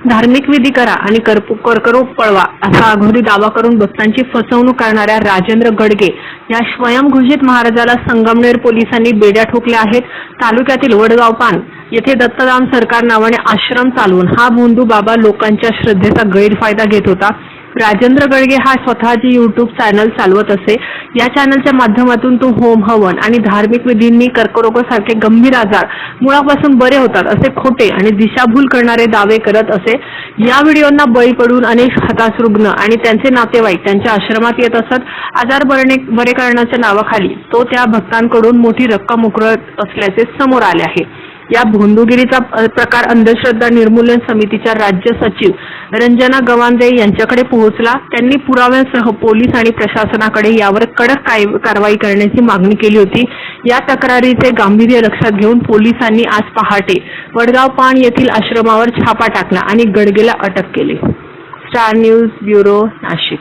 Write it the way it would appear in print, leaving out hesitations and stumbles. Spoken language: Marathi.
धार्मिक विधी करा आणि कर्करोग पळवा असा अघोरी दावा करून भक्तांची फसवणूक करणाऱ्या राजेंद्र गडगे या स्वयंघोषित महाराजाला संगमनेर पोलिसांनी बेड्या ठोकल्या आहेत। तालुक्यातील वडगाव पान येथे दत्तधाम सरकार नावाने आश्रम चालवून हा भोंदू बाबा लोकांच्या श्रद्धेचा गैरफायदा घेत होता। राजेंद्र गडगे हा स्वतःचे यूट्यूब चॅनल चालवत असे। या चॅनलच्या माध्यमातून तो होम हवन आणि धार्मिक विधींनी कर्करोगासारखे गंभीर आजार मुळापासून बरे होतात असे खोटे आणि दिशाभूल करणारे दावे करत असे। या व्हिडिओंना बळी पडून अनेक हताश रुग्ण आणि त्यांचे नातेवाईक त्यांच्या आश्रमात येत असत। आजार बरे करण्याच्या नावाखाली तो त्या भक्तांकडून मोठी रक्कम उकळत असल्याचे समोर आले आहे। या भोंदूगिरीचा प्रकार अंधश्रद्धा निर्मूलन समितीच्या राज्य सचिव रंजना गवांदे यांच्याकडे पोहोचला। त्यांनी पुराव्यांसह पोलीस आणि प्रशासनाकडे यावर कडक कारवाई करण्याची मागणी केली होती। या तक्रारीचे गांभीर्य लक्षात घेऊन पोलिसांनी आज पहाटे वडगाव पान येथील आश्रमावर छापा टाकला आणि गडगेला अटक केली। Star news bureau, Nashik.